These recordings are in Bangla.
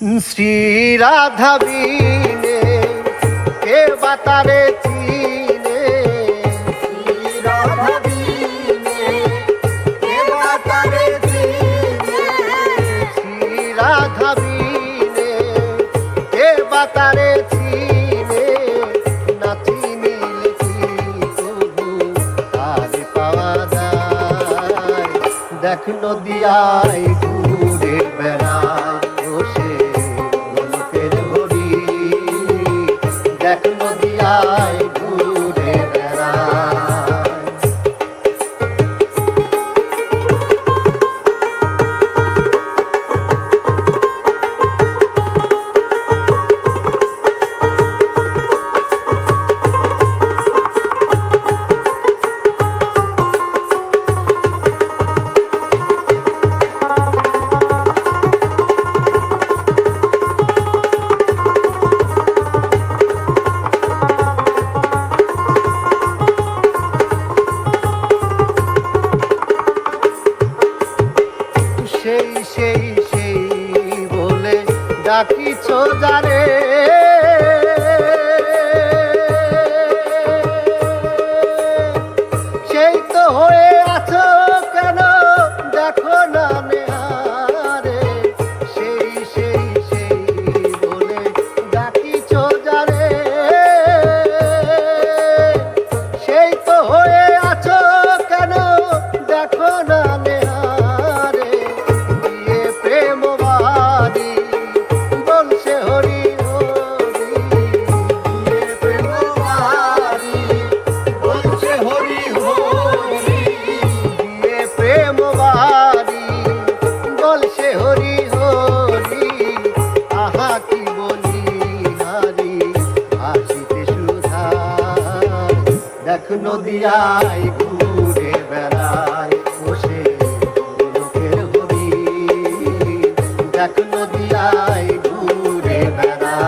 শ্রী রাধা বিনে কে বাতারে চিনে, শ্রী রাধা বিনে কে বাতারে চিনে, শ্রী রাধা বিনে কে বাতারে চিনে, না চিনিলে কি তবু তারে পাওয়া যায়। দেখ নদিয়ায় ঘুরে বেড়ায় বসে গোলকের হরি, দেখ নদিয়ায় ঘুরে বেড়ায়। সেই সেই সেই বলে ডাকিছ যারে, সেই তো হয়ে আছো কেন দেখো না নেহারে, সেই সেই সেই বলে ডাকিছ যারে, সেই তো হয়ে আছো কেন দেখো না নেহারে, প্রেম বাড়ি বলছে হরি হরি, প্রেম বাড়ি বলছে হরি হরি, প্রেম বাড়ি বলছে হরি হরি। আহা কি বলি হারি হাসিতে সুধায়, দেখ নদিয়ায় ঘুরে বেড়ায় বসে গোলকের হরি, দেখ নদিয়ায় ঘুরে বেড়ায়।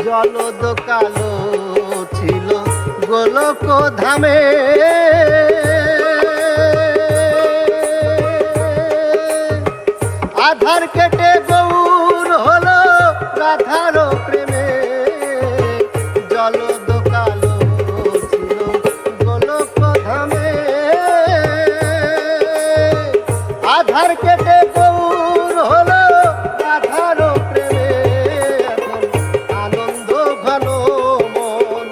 জলদ কালো ছিল গোলক ধামে, আধার কেটে গৌর হলো রাধার প্রেমে, জলদ কালো ছিল গোলক ধামে, আধার কেটে গৌর হলো রাধার প্রেমে, আনন্দ ঘন মন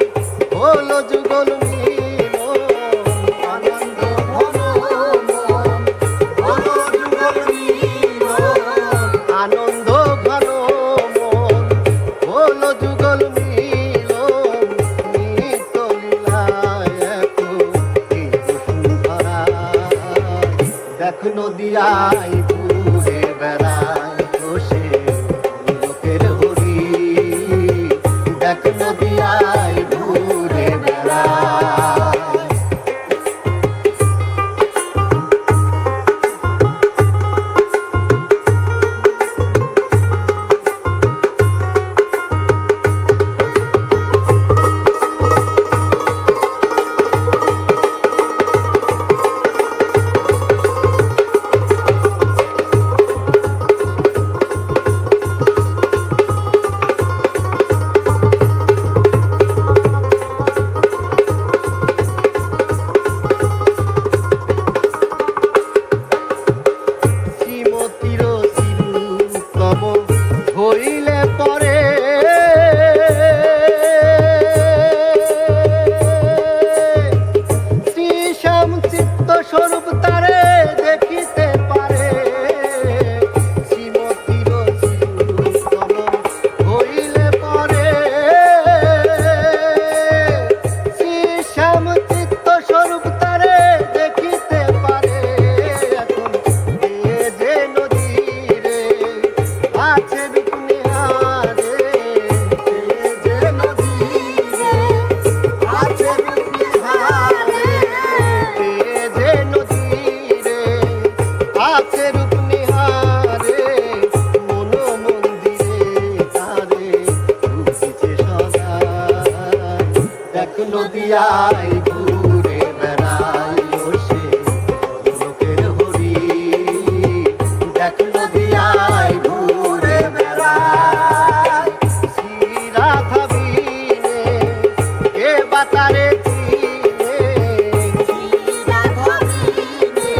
হলো যুগল মিলন, আনন্দ ঘন মন হলো যুগল মিলন, আনন্দ ঘন মন হলো যুগল মিলন, নিত্য লীলায় এখন এই বসুন্ধরায়, দেখ নদিয়ায় ঘুরে বেড়ায় বসে গোলকের হরি, দেখ নদিয়ায় ঘুরে বেড়ায়। হইলে পরে শ্রীশ্যাম চিত্ত স্বরূপ তারে দেখিতে পারে, শ্রীমতীর হইলে পরে শ্রীশ্যাম চিত্ত স্বরূপ তারে নদিয়ায় ঘুরে বেড়াই বসে লোকের হরি দেখ নদিয়ায় ঘুরে বেড়াই শ্রী রাধা বিনে কে বাতারে চিনে শ্রী রাধা বিনে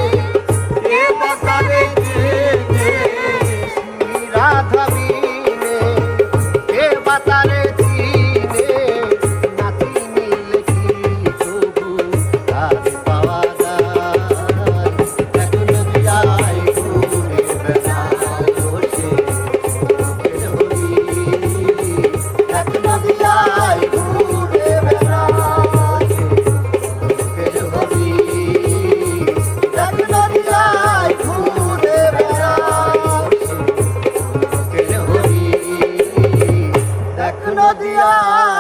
কে বাতারে চিনে শ্রী রাধা বিনে কে বাতারে চিনে নাতি মিলে কি তবু তার পাওয়া যায় দেখ নদিয়ায় ঘুরে বেড়াই বসে লোকের হরি দেখ নদিয়ায় ঘুরে বেড়াই লোকের হরি দেখ নদিয়ায় ঘুরে বেড়াই লোকের হরি দেখ নদিয়ায়